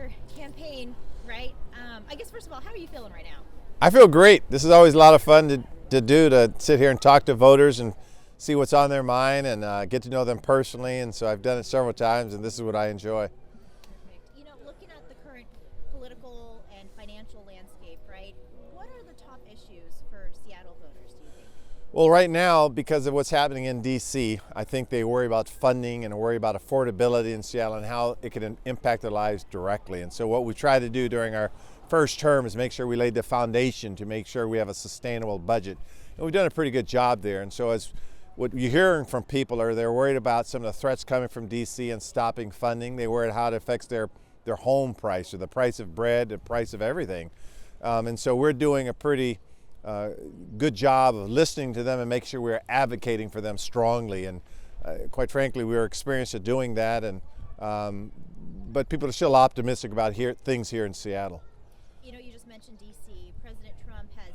your campaign, right? I guess first of all, how are you feeling right now? I feel great. This is always a lot of fun to do, to sit here and talk to voters and see what's on their mind and get to know them personally. And so I've done it several times, and this is what I enjoy. Perfect. Looking at the current political and financial landscape, right? What are the top issues for Seattle voters, do you think? Well, right now, because of what's happening in D.C., I think they worry about funding and worry about affordability in Seattle and how it can impact their lives directly. And so what we try to do during our first term is make sure we laid the foundation to make sure we have a sustainable budget. And we've done a pretty good job there. And so as what you're hearing from people are they're worried about some of the threats coming from D.C. and stopping funding. They worry how it affects their home price or the price of bread, the price of everything. And so we're doing a pretty good job of listening to them and making sure we're advocating for them strongly. And quite frankly, we're experienced at doing that. And but people are still optimistic about things here in Seattle. You just mentioned D.C. President Trump has,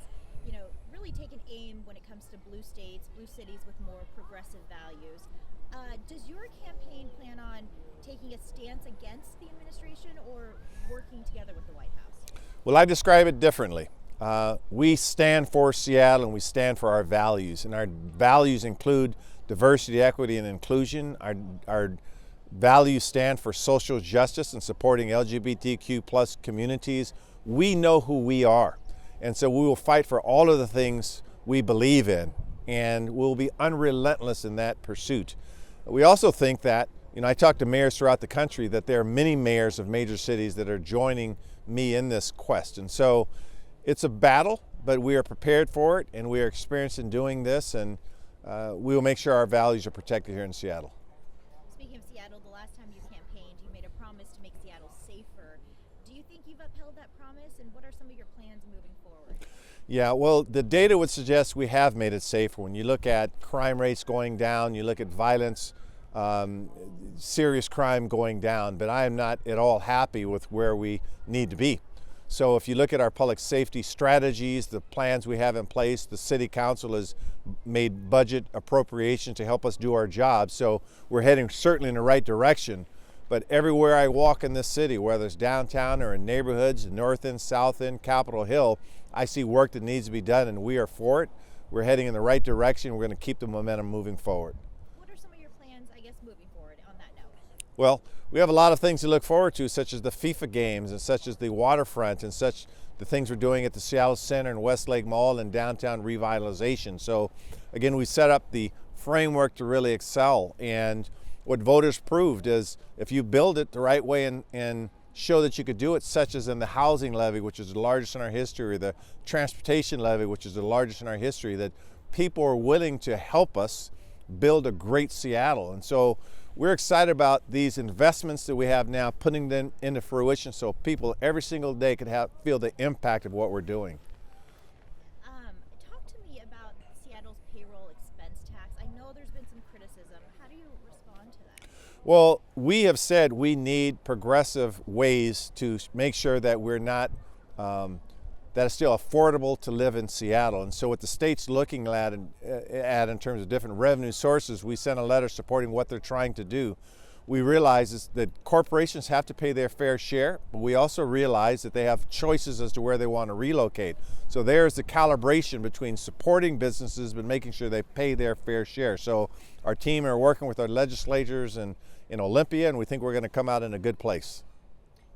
really taken aim when it comes to blue states, blue cities with more progressive values. Does your campaign plan on taking a stance against the administration or working together with the White House? Well, I describe it differently. We stand for Seattle and we stand for our values, and our values include diversity, equity, and inclusion. Our values stand for social justice and supporting LGBTQ plus communities. We know who we are, and so we will fight for all of the things we believe in, and we'll be unrelentless in that pursuit. We also think that, I talk to mayors throughout the country, that there are many mayors of major cities that are joining me in this quest. And so it's a battle, but we are prepared for it, and we are experienced in doing this, and we will make sure our values are protected here in Seattle. Speaking of Seattle, the last time you campaigned, you made a promise to make Seattle safer. Do you think you've upheld that promise, and what are some of your plans moving forward? Yeah, well, the data would suggest we have made it safer. When you look at crime rates going down, you look at violence, serious crime going down, but I am not at all happy with where we need to be. So if you look at our public safety strategies, the plans we have in place, the city council has made budget appropriation to help us do our job. So we're heading certainly in the right direction. But everywhere I walk in this city, whether it's downtown or in neighborhoods, North End, South End, Capitol Hill, I see work that needs to be done, and we are for it. We're heading in the right direction. We're going to keep the momentum moving forward. What are some of your plans, moving forward on that note? Well, we have a lot of things to look forward to, such as the FIFA games and such as the waterfront and such the things we're doing at the Seattle Center and Westlake Mall and downtown revitalization. So again, we set up the framework to really excel, and what voters proved is if you build it the right way and show that you could do it, such as in the housing levy, which is the largest in our history, or the transportation levy, which is the largest in our history, that people are willing to help us build a great Seattle. And so we're excited about these investments that we have now, putting them into fruition so people every single day can feel the impact of what we're doing. Talk to me about Seattle's payroll expense tax. I know there's been some criticism. How do you respond to that? Well, we have said we need progressive ways to make sure that we're not, that it's still affordable to live in Seattle. And so what the state's looking at in terms of different revenue sources, we sent a letter supporting what they're trying to do. We realize is that corporations have to pay their fair share, but we also realize that they have choices as to where they want to relocate. So there's the calibration between supporting businesses but making sure they pay their fair share. So our team are working with our legislators in Olympia, and we think we're going to come out in a good place.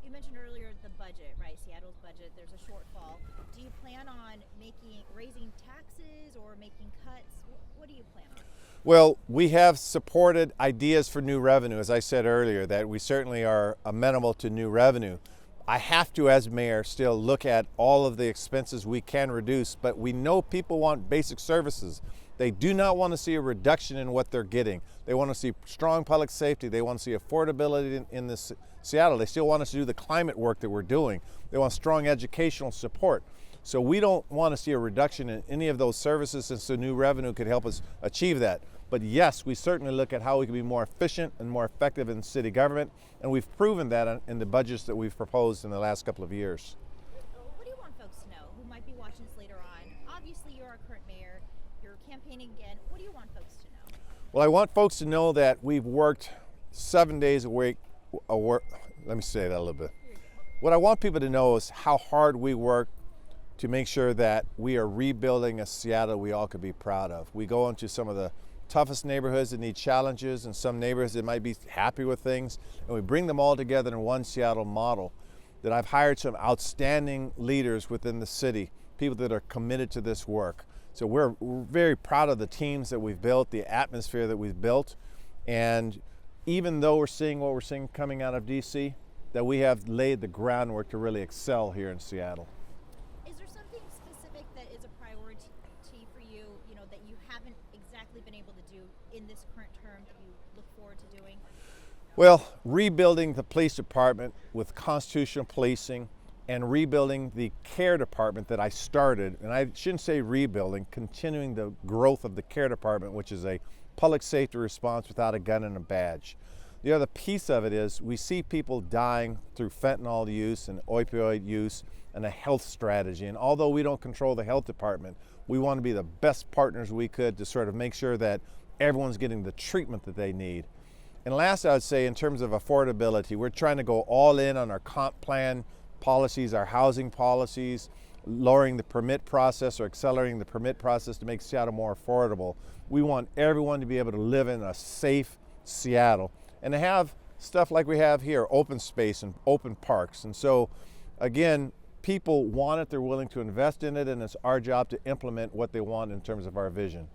You mentioned earlier the budget, right? Seattle's budget, there's a shortfall. Do you plan on raising taxes or making cuts? What do you plan on? Well, we have supported ideas for new revenue, as I said earlier, that we certainly are amenable to new revenue. I have to, as mayor, still look at all of the expenses we can reduce, but we know people want basic services. They do not want to see a reduction in what they're getting. They want to see strong public safety. They want to see affordability in this Seattle. They still want us to do the climate work that we're doing. They want strong educational support. So we don't want to see a reduction in any of those services, and so new revenue could help us achieve that. But yes, we certainly look at how we can be more efficient and more effective in city government, and we've proven that in the budgets that we've proposed in the last couple of years. What do you want folks to know who might be watching this later on? Obviously, you're our current mayor. You're campaigning again. What do you want folks to know? Well, I want folks to know that we've worked 7 days a week. Let me say that a little bit. What I want people to know is how hard we work to make sure that we are rebuilding a Seattle we all could be proud of. We go into some of the toughest neighborhoods that need challenges and some neighborhoods that might be happy with things, and we bring them all together in one Seattle model. That I've hired some outstanding leaders within the city, people that are committed to this work. So we're very proud of the teams that we've built, the atmosphere that we've built, and even though we're seeing what we're seeing coming out of DC, that we have laid the groundwork to really excel here in Seattle. Is there something specific that is a priority for you, that you haven't exactly been able to do in this current term that you look forward to doing? Well, rebuilding the police department with constitutional policing and rebuilding the care department that I started, and I shouldn't say rebuilding, continuing the growth of the care department, which is a public safety response without a gun and a badge. The other piece of it is we see people dying through fentanyl use and opioid use and a health strategy. And although we don't control the health department, we want to be the best partners we could to sort of make sure that everyone's getting the treatment that they need. And last, I would say in terms of affordability, we're trying to go all in on our comp plan policies, our housing policies, lowering the permit process or accelerating the permit process to make Seattle more affordable. We want everyone to be able to live in a safe Seattle and to have stuff like we have here, open space and open parks. And so, again, people want it, they're willing to invest in it, and it's our job to implement what they want in terms of our vision.